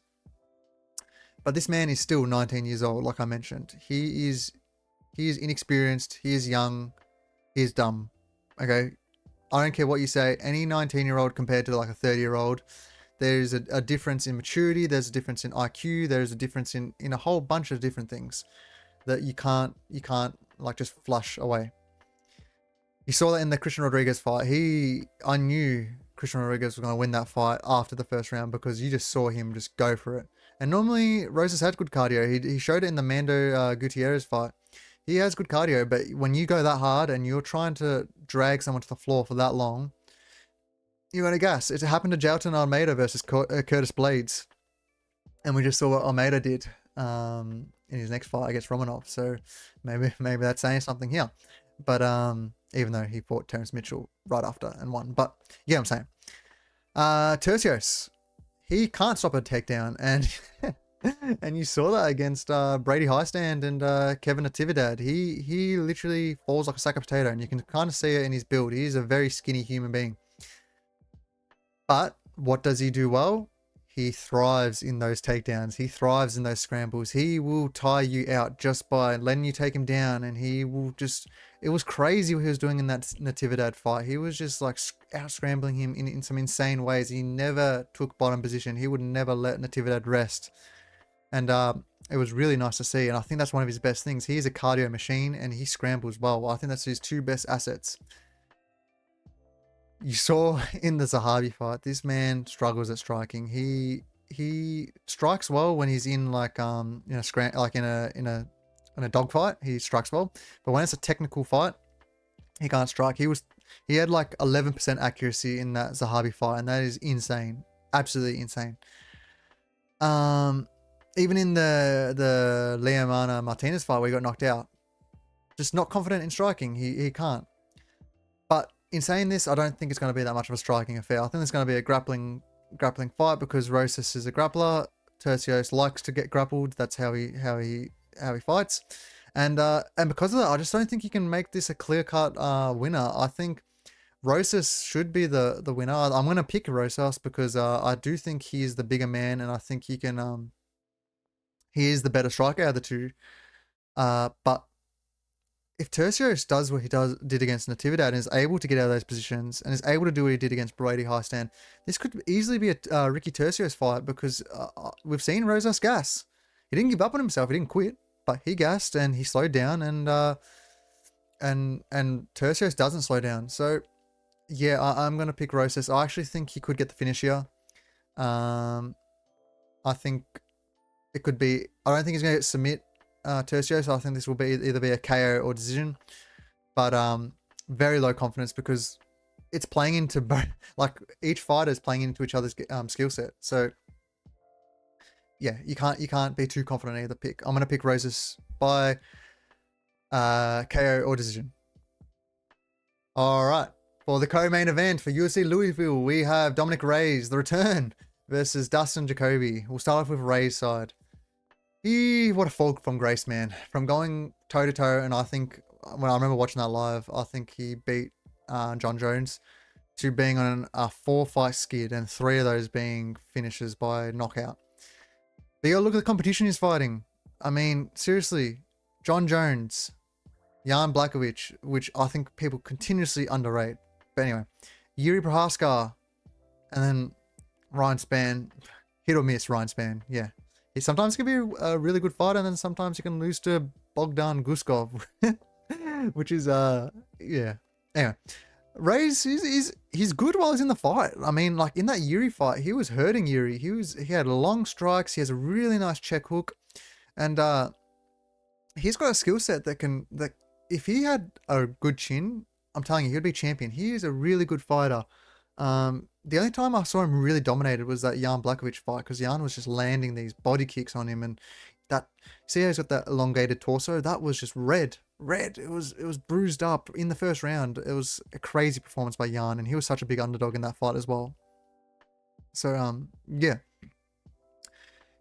But this man is still 19 years old, like I mentioned. He is inexperienced, he is young, he is dumb. Okay? I don't care what you say, any 19-year-old compared to like a 30-year-old, there's a difference in maturity, there's a difference in IQ, there's a difference in a whole bunch of different things that you can't like just flush away. You saw that in the Christian Rodriguez fight. I knew Christian Rodriguez was going to win that fight after the first round because you just saw him just go for it. And normally, Rosas had good cardio. He showed it in the Mando Gutierrez fight. He has good cardio, but when you go that hard and you're trying to drag someone to the floor for that long, you're going to gas. It happened to Jailton Almeida versus Curtis Blades. And we just saw what Almeida did in his next fight against Romanov. So maybe that's saying something here. But even though he fought Terrence Mitchell right after and won. But yeah, I'm saying. Tercios. He can't stop a takedown, and and you saw that against Brady Highstand and Kevin Natividad. He literally falls like a sack of potato, and you can kind of see it in his build. He is a very skinny human being. But what does he do well? He thrives in those takedowns. He thrives in those scrambles. He will tire you out just by letting you take him down, and he will just... It was crazy what he was doing in that Natividad fight. He was just like out scrambling him in some insane ways. He never took bottom position. He would never let Natividad rest. And it was really nice to see. And I think that's one of his best things. He is a cardio machine and he scrambles well. I think that's his two best assets. You saw in the Zahabi fight, this man struggles at striking. He strikes well when he's in like in a dogfight. He strikes well, but when it's a technical fight, he can't strike. He had like 11% accuracy in that Zahabi fight, and that is insane, absolutely insane. Even in the Leomana Martinez fight where he got knocked out, just not confident in striking. He can't. But in saying this, I don't think it's going to be that much of a striking affair. I think it's going to be a grappling fight because Rosas is a grappler. Tercios likes to get grappled. That's how he fights, and because of that, I just don't think you can make this a clear-cut winner. I think Rosas should be the winner. I'm going to pick Rosas because I do think he is the bigger man, and I think he can He is the better striker out of the two. But if Tercios does what he did against Natividad and is able to get out of those positions and is able to do what he did against Brady High Stand, this could easily be a Ricky Tercios fight, because we've seen Rosas gas. He didn't give up on himself. He didn't quit, but he gassed and he slowed down, and Tercios doesn't slow down. So yeah, I'm going to pick Rosas. I actually think he could get the finish here. I think it could be, I don't think he's going to submit Tercios. I think this will be either be a KO or decision, but very low confidence, because it's playing into like each fighter is playing into each other's skill set. So yeah, you can't be too confident in either pick. I'm gonna pick Rosas by KO or decision. All right, for the co-main event for UFC Louisville, we have Dominic Reyes, the return, versus Dustin Jacoby. We'll start off with Reyes' side. What a fall from grace, man. From going toe-to-toe, and I think, when I remember watching that live, I think he beat John Jones, to being on a 4-fight skid, and 3 of those being finishes by knockout. But you gotta look at the competition he's fighting. I mean, seriously, John Jones, Jan Blachowicz, which I think people continuously underrate. But anyway, Yuri Prohaska, and then Ryan Spann. Hit or miss, Ryan Spann, yeah. He sometimes can be a really good fighter, and then sometimes you can lose to Bogdan Guskov, which is, yeah. Anyway, Reyes, he's good while he's in the fight. I mean, like in that Yuri fight, he was hurting Yuri. He had long strikes. He has a really nice check hook, and he's got a skill set that if he had a good chin, I'm telling you, he'd be champion. He is a really good fighter. The only time I saw him really dominated was that Jan Blachowicz fight, because Jan was just landing these body kicks on him, and that, see how he's got that elongated torso? That was just red. It was bruised up in the first round. It was a crazy performance by Jan, and he was such a big underdog in that fight as well. So yeah,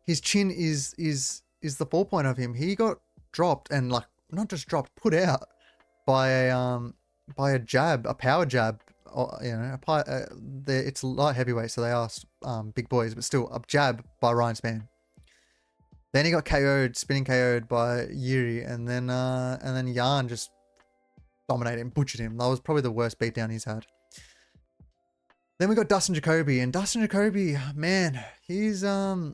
his chin is the fall point of him. He got dropped, and like not just dropped, put out by a jab, a power jab. You know, it's light heavyweight, so they are big boys, but still a jab by Ryan Spann. Then he got KO'd, spinning KO'd by Yuri, and then Jan just dominated him, butchered him. That was probably the worst beatdown he's had. Then we got Dustin Jacoby, and Dustin Jacoby, man, he's a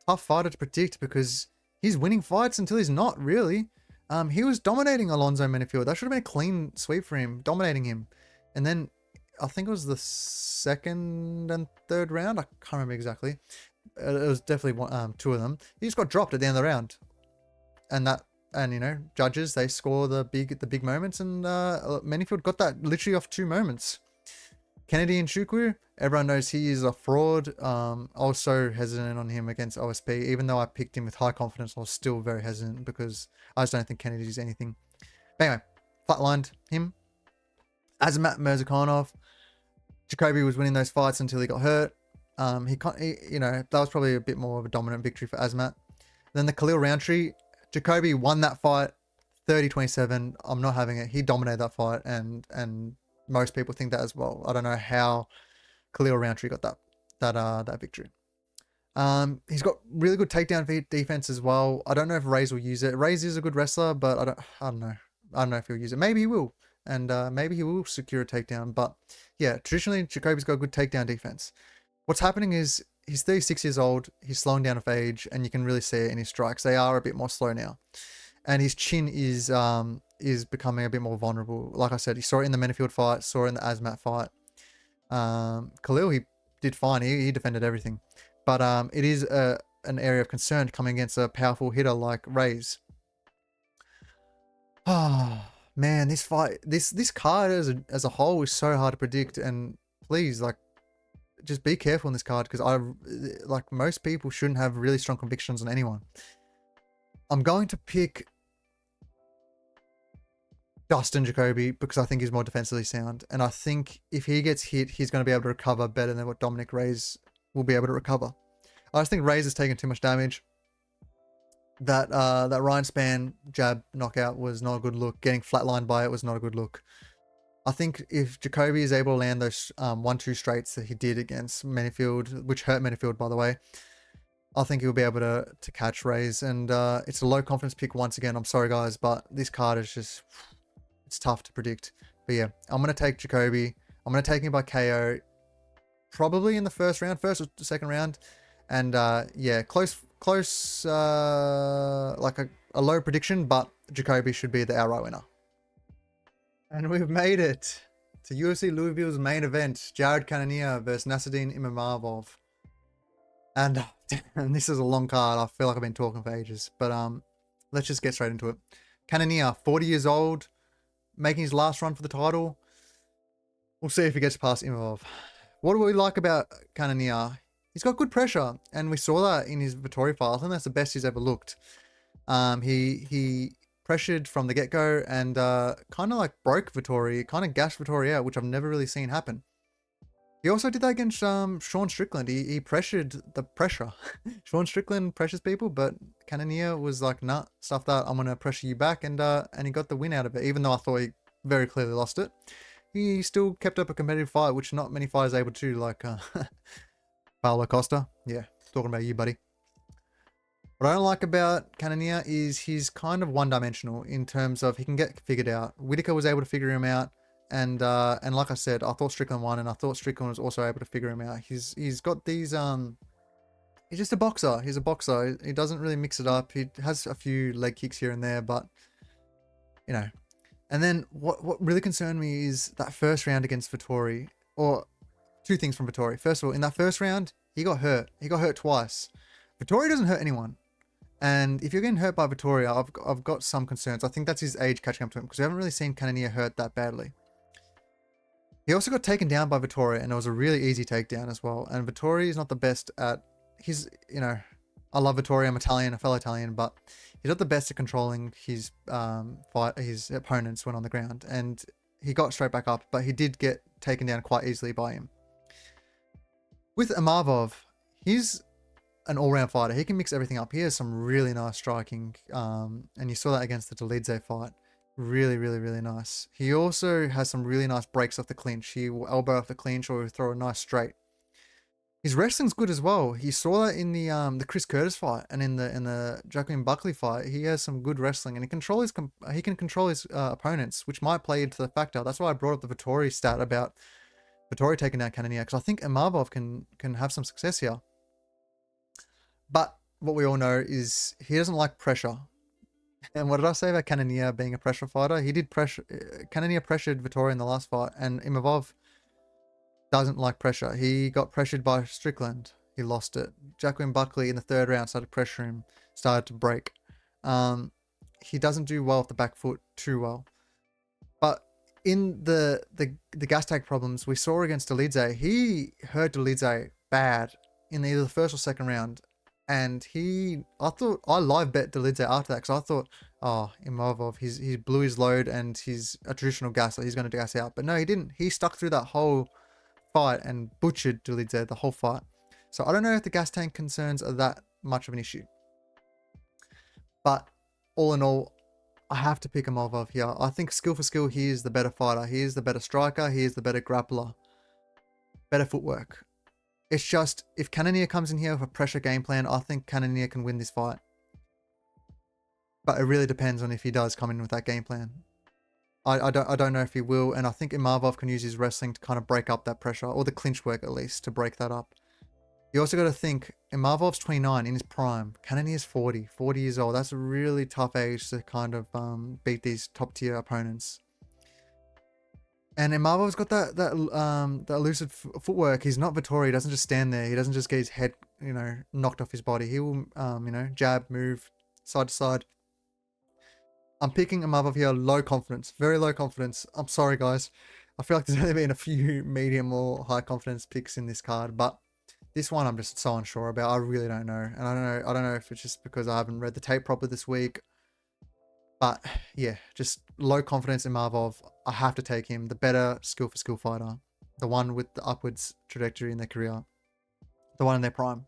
tough fighter to predict, because he's winning fights until he's not really. He was dominating Alonzo Menifield. That should have been a clean sweep for him, dominating him. And then I think it was the 2nd and 3rd round. I can't remember exactly. It was definitely 2 of them. He just got dropped at the end of the round, and you know, judges, they score the big moments, and Menifield got that literally off 2 moments. Kennedy and Chukwu, everyone knows he is a fraud. I was so hesitant on him against OSP, even though I picked him with high confidence. I was still very hesitant, because I just don't think Kennedy's anything. But anyway, flatlined him. Azamat Mirzakhanov, Jacoby was winning those fights until he got hurt. You know, that was probably a bit more of a dominant victory for Azamat. Then the Khalil Roundtree, Jacoby won that fight 30-27. I'm not having it. He dominated that fight, and most people think that as well. I don't know how Khalil Roundtree got that victory. He's got really good takedown defense as well. I don't know if Reyes will use it. Reyes is a good wrestler, but I don't know. I don't know if he'll use it. Maybe he will. And maybe he will secure a takedown. But yeah, traditionally, Jacoby's got good takedown defense. What's happening is he's 36 years old. He's slowing down of age, and you can really see it in his strikes. They are a bit more slow now. And his chin is becoming a bit more vulnerable. Like I said, he saw it in the Menifield fight, saw it in the Azamat fight. Khalil, he did fine. He defended everything. But it is an area of concern coming against a powerful hitter like Reyes. Ah. Man, this fight, this card as a whole is so hard to predict, and please, like, just be careful in this card, because like most people shouldn't have really strong convictions on anyone. I'm going to pick Dustin Jacoby, because I think he's more defensively sound, and I think if he gets hit, he's going to be able to recover better than what Dominic Reyes will be able to recover. I just think Reyes has taken too much damage. That Ryan Spann jab knockout was not a good look. Getting flatlined by it was not a good look. I think if Jacoby is able to land those 1-2 straights that he did against Menifield, which hurt Menifield, by the way, I think he'll be able to catch Rays, and it's a low confidence pick once again. I'm sorry guys, but this card is just, it's tough to predict. But yeah, I'm gonna take Jacoby. I'm gonna take him by KO, probably in the first round, first or second round, and yeah, close, like a low prediction, but Jacoby should be the outright winner. And we've made it to UFC Louisville's main event: Cannonier versus Nassourdine Imavov. And this is a long card. I feel like I've been talking for ages, but let's just get straight into it. Cannonier, 40 years old, making his last run for the title. We'll see if he gets past Imavov. What do we like about Cannonier? He's got good pressure, and we saw that in his Vettori fight. I think that's the best he's ever looked. He pressured from the get-go and kind of like broke Vettori, kind of gashed Vettori out, which I've never really seen happen. He also did that against Sean Strickland. He pressured the pressure. Sean Strickland pressures people, but Cannonier was like, nah, stuff that. I'm going to pressure you back. And he got the win out of it, even though I thought he very clearly lost it. He still kept up a competitive fight, which not many fighters are able to, like Paulo Costa. Yeah, talking about you, buddy. What I don't like about Cannonier is he's kind of one-dimensional in terms of he can get figured out. Whitaker was able to figure him out. And like I said, I thought Strickland won, and I thought Strickland was also able to figure him out. He's got these he's just a boxer. He's a boxer. He doesn't really mix it up. He has a few leg kicks here and there, but you know. And then what really concerned me is that first round against Vettori, or two things from Vettori. First of all, in that first round, he got hurt. He got hurt twice. Vettori doesn't hurt anyone. And if you're getting hurt by Vettori, I've got some concerns. I think that's his age catching up to him, because we haven't really seen Cannonier hurt that badly. He also got taken down by Vettori, and it was a really easy takedown as well. And Vettori is not the best at his, I love Vettori, I'm Italian, a fellow Italian, but he's not the best at controlling his his opponents when on the ground. And he got straight back up, but he did get taken down quite easily by him. With Imavov, he's an all-round fighter. He can mix everything up. He has some really nice striking, and you saw that against the Dolidze fight. Really, really, really nice. He also has some really nice breaks off the clinch. He will elbow off the clinch or throw a nice straight. His wrestling's good as well. He saw that in the Chris Curtis fight and in the Joaquin Buckley fight. He has some good wrestling, and he can control his opponents, which might play into the factor. That's why I brought up the Vettori stat about Vettori taking down Cannonier, because I think Imavov can have some success here. But what we all know is he doesn't like pressure. And what did I say about Cannonier being a pressure fighter? He did pressure. Cannonier pressured Vettori in the last fight, and Imavov doesn't like pressure. He got pressured by Strickland. He lost it. Joaquin Buckley in the third round started pressuring him, started to break. He doesn't do well with the back foot too well. But in the gas tag problems we saw against Dolidze, he hurt Dolidze bad in either the first or second round. And I live bet Dolidze after that, because I thought, oh, Imavov, he blew his load and he's a traditional gasser. He's going to gas out. But no, he didn't. He stuck through that whole fight and butchered Dolidze the whole fight. So I don't know if the gas tank concerns are that much of an issue. But all in all, I have to pick Imavov here. I think skill for skill, he is the better fighter. He is the better striker. He is the better grappler. Better footwork. It's just, if Cannonier comes in here with a pressure game plan, I think Cannonier can win this fight. But it really depends on if he does come in with that game plan. I don't know if he will, and I think Imavov can use his wrestling to kind of break up that pressure, or the clinch work at least, to break that up. You also got to think, Imavov's 29 in his prime. Cannonier's 40 years old. That's a really tough age to kind of beat these top tier opponents. And Imavov's got that elusive footwork. He's not Vettori. He doesn't just stand there. He doesn't just get his head, knocked off his body. He will, jab, move, side to side. I'm picking Imavov here, low confidence, very low confidence. I'm sorry, guys. I feel like there's only been a few medium or high confidence picks in this card, but this one I'm just so unsure about. I really don't know, and I don't know if it's just because I haven't read the tape properly this week. But yeah, just low confidence in Imavov. I have to take him, the better skill for skill fighter, the one with the upwards trajectory in their career, the one in their prime.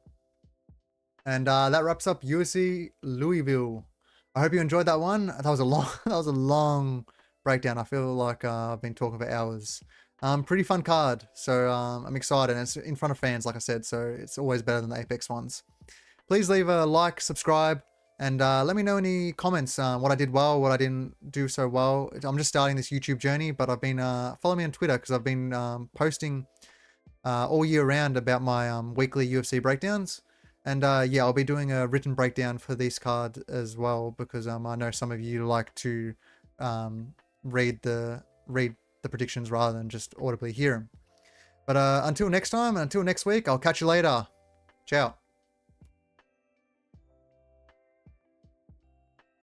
And that wraps up UFC Louisville. I hope you enjoyed that one. That was a long breakdown. I feel like I've been talking for hours. Pretty fun card. So I'm excited. And it's in front of fans, like I said. So it's always better than the Apex ones. please leave a like, subscribe, and let me know any comments on what I did well, what I didn't do so well. I'm just starting this YouTube journey, but I've been follow me on Twitter because I've been posting all year round about my weekly UFC breakdowns. And yeah, I'll be doing a written breakdown for this card as well, because I know some of you like to read the predictions rather than just audibly hear them. But until next time, until next week, I'll catch you later. Ciao.